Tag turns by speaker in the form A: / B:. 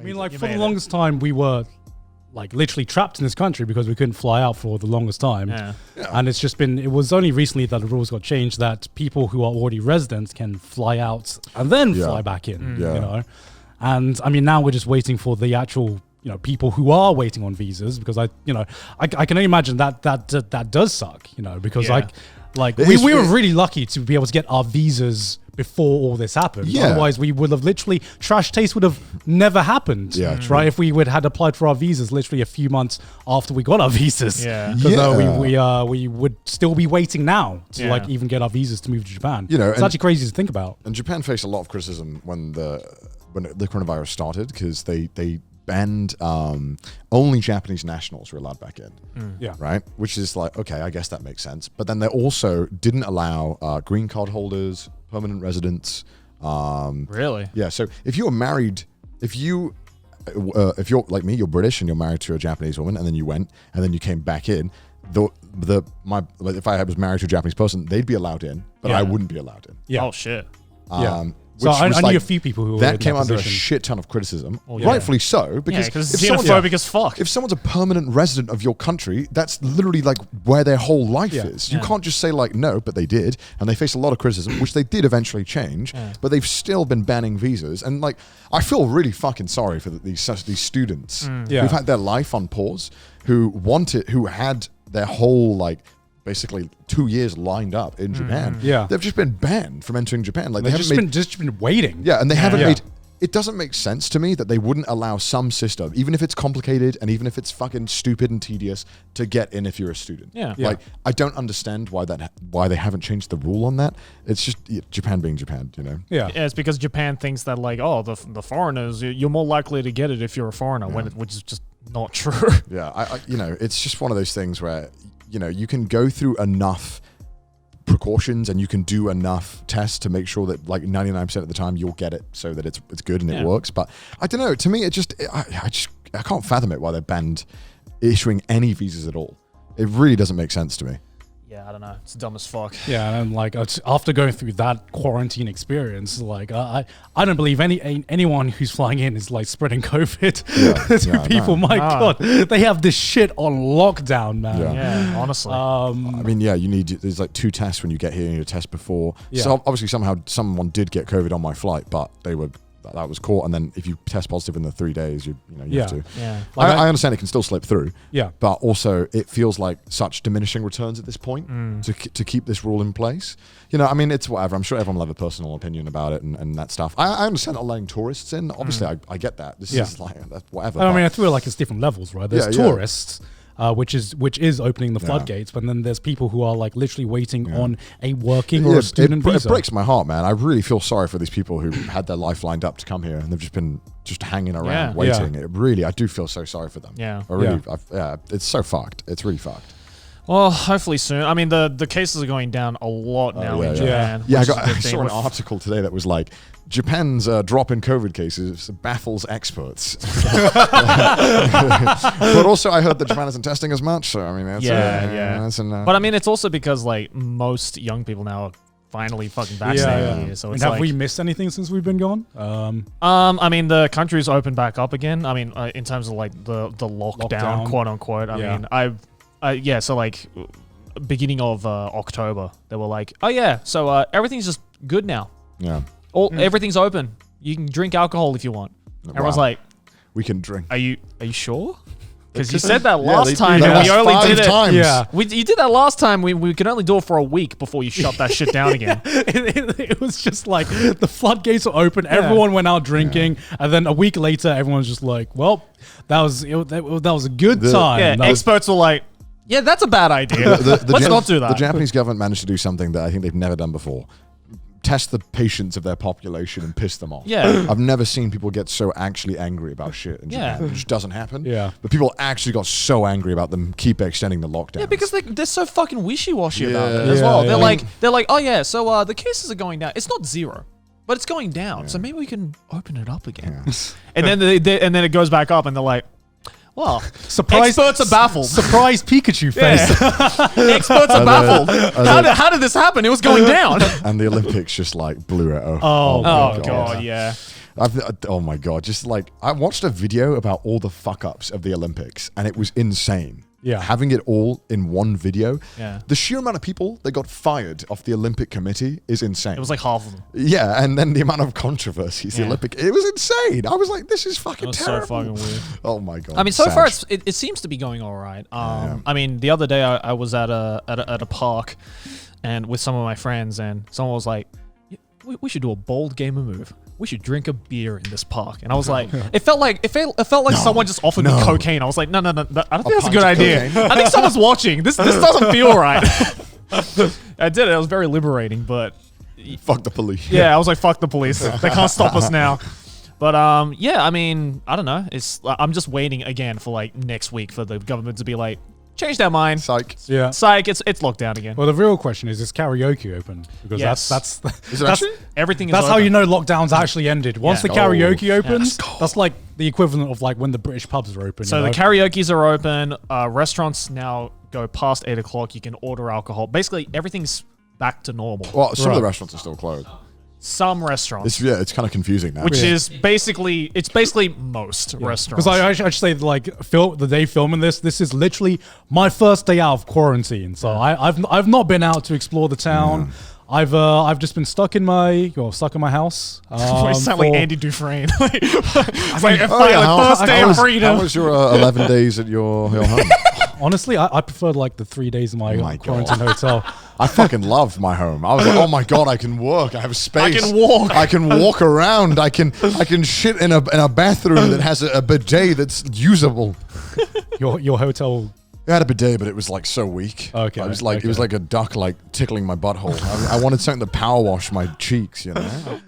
A: I mean, like, for the longest time, we were like literally trapped in this country because we couldn't fly out for the longest time.
B: Yeah.
A: And it was only recently that the rules got changed that people who are already residents can fly out and then fly back in, you know? And I mean, now we're just waiting for the actual, you know, people who are waiting on visas, because I can only imagine that does suck, you know, because we were really lucky to be able to get our visas before all this happened.
C: Yeah.
A: Otherwise, we would have literally, Trash Taste would have never happened.
C: Yeah,
A: right? If we had applied for our visas literally a few months after we got our visas.
B: Yeah.
A: Because we would still be waiting now to like even get our visas to move to Japan.
C: You know,
A: it's actually crazy to think about.
C: And Japan faced a lot of criticism when the coronavirus started, because they banned only Japanese nationals were allowed back in.
A: Yeah.
C: Right? Which is like, okay, I guess that makes sense. But then they also didn't allow green card holders, permanent residents.
B: Really?
C: Yeah. So if you're married, if you're like me, you're British and you're married to a Japanese woman, and then you went and then you came back in, if I was married to a Japanese person, they'd be allowed in, but I wouldn't be allowed in.
A: Yeah.
B: Oh shit.
A: So I knew a few people who
C: that
A: were
C: came under a
A: position.
C: shit ton of criticism, rightfully so, because
B: it's xenophobic as fuck.
C: if someone's a permanent resident of your country, that's literally like where their whole life is. You can't just say like no, but they did, and they faced a lot of criticism, which they did eventually change, but they've still been banning visas. And like, I feel really fucking sorry for these students who've had their life on pause, who had their whole like basically 2 years lined up in Japan.
A: Yeah.
C: They've just been banned from entering Japan. Like,
A: They've just been waiting.
C: Yeah, and they haven't made... It doesn't make sense to me that they wouldn't allow some system, even if it's complicated and even if it's fucking stupid and tedious, to get in if you're a student.
B: Yeah.
C: Like, I don't understand why they haven't changed the rule on that. It's just Japan being Japan, you know?
A: Yeah.
B: It's because Japan thinks that like, oh, the foreigners, you're more likely to get it if you're a foreigner, which is just not true.
C: Yeah, I it's just one of those things where, you know, you can go through enough precautions and you can do enough tests to make sure that like 99% of the time you'll get it so that it's good and it works. But I don't know, to me I can't fathom it why they're banned issuing any visas at all. It really doesn't make sense to me.
B: Yeah, I don't know. It's dumb as fuck.
A: Yeah, and like after going through that quarantine experience, like I don't believe anyone who's flying in is like spreading COVID to people. My God, they have this shit on lockdown, man.
B: Yeah, honestly.
C: I mean, there's like 2 tests when you get here. You need a test before. Yeah. So obviously someone did get COVID on my flight, but that was caught, and then if you test positive in the 3 days, you have to.
B: Yeah.
C: Like I understand it can still slip through.
A: Yeah.
C: But also it feels like such diminishing returns at this point to keep this rule in place. You know, I mean, it's whatever. I'm sure everyone will have a personal opinion about it and that stuff. I understand not letting tourists in. Obviously, I get that. This is like whatever.
A: I mean, I feel like it's different levels, right? There's tourists. Which is opening the floodgates, but then there's people who are like literally waiting on a working or a student visa.
C: It breaks my heart, man. I really feel sorry for these people who had their life lined up to come here and they've just been hanging around waiting.
A: Yeah.
C: I do feel so sorry for them.
B: Yeah.
C: It's so fucked. It's really fucked.
B: Well, hopefully soon. I mean, the cases are going down a lot now in Japan.
C: Yeah, I saw an article today that was like, Japan's drop in COVID cases baffles experts. But also, I heard that Japan isn't testing as much. So I mean,
B: But I mean, it's also because like most young people now are finally fucking vaccinated here. So it's
A: have we missed anything since we've been gone?
B: I mean, the country's opened back up again. I mean, in terms of like the lockdown, quote unquote. I mean, so like beginning of October, they were like, oh yeah, so everything's just good now.
C: Yeah.
B: Everything's open. You can drink alcohol if you want. Everyone's like,
C: we can drink.
B: Are you sure? Because you said that last time, and we only did it.
C: Times.
B: Yeah, you did that last time. We could only do it for a week before you shut that shit down again.
A: It was just like the floodgates were open. Everyone went out drinking, and then a week later, everyone's just like, "Well, that was a good time."
B: Yeah, experts were like, "Yeah, that's a bad idea. Let's not do that."
C: The Japanese government managed to do something that I think they've never done before. Test the patience of their population and piss them off.
B: Yeah.
C: I've never seen people get so actually angry about shit in Japan. It just doesn't happen.
A: Yeah.
C: But people actually got so angry about them keep extending the lockdown.
B: Yeah, because they're so fucking wishy-washy about it as well. They're like, oh yeah, so the cases are going down. It's not 0, but it's going down. So maybe we can open it up again. Yeah. And then and then it goes back up, and they're like, well, experts are baffled.
A: Surprise Pikachu face.
B: Experts are baffled. How did this happen? It was going down.
C: And the Olympics just like blew it.
B: Oh god, yeah.
C: Oh my God. Just like, I watched a video about all the fuck ups of the Olympics and it was insane.
A: Yeah.
C: Having it all in one video.
B: Yeah.
C: The sheer amount of people that got fired off the Olympic Committee is insane.
B: It was like half of them.
C: Yeah, and then the amount of controversies the Olympic, it was insane. I was like, this is fucking terrible.
B: So fucking weird.
C: Oh my God.
B: I mean, so far it seems to be going all right. I mean, the other day I was at a park and with some of my friends, and someone was like, we should do a bold gamer move. We should drink a beer in this park. And I was like, it felt like someone just offered me cocaine. I was like, no, I don't think that's a good idea. I think someone's watching. This doesn't feel right. I did it. It was very liberating, but
C: fuck the police.
B: Yeah, I was like, fuck the police. They can't stop us now. But yeah, I mean, I don't know. I'm just waiting again for like next week for the government to be like, change their mind.
C: Psych.
A: Yeah.
B: Psych. It's locked down again.
A: Well, the real question is karaoke open? Because
B: Yes.
C: Is it actually?
B: Everything is
A: that's how
B: open.
A: you know lockdown's actually ended. Once the karaoke opens,
C: Yes.
A: that's like the equivalent of like when the British pubs are open.
B: So
A: you know?
B: the karaoke's are open. Restaurants now go past 8 o'clock. You can order alcohol. Basically, everything's back to normal.
C: Well, some of the restaurants are still closed.
B: Some restaurants.
C: It's kind of confusing now.
B: Which is basically most restaurants.
A: Because I should say, like, the day filming this is literally my first day out of quarantine. So I've not been out to explore the town. I've just been stuck in my house.
B: You sound like Andy Dufresne. First
C: how
B: day of freedom.
C: How was your 11 days at your home?
A: Honestly, I preferred like the 3 days in my quarantine hotel.
C: I fucking loved my home. I was like, oh my God, I can work. I have space.
B: I can walk.
C: I can walk around. I can shit in a bathroom that has a bidet that's usable.
A: Your hotel.
C: It had a bidet, but it was like so weak.
A: Okay.
C: It was like a duck like tickling my butthole. I wanted something to power wash my cheeks, you know.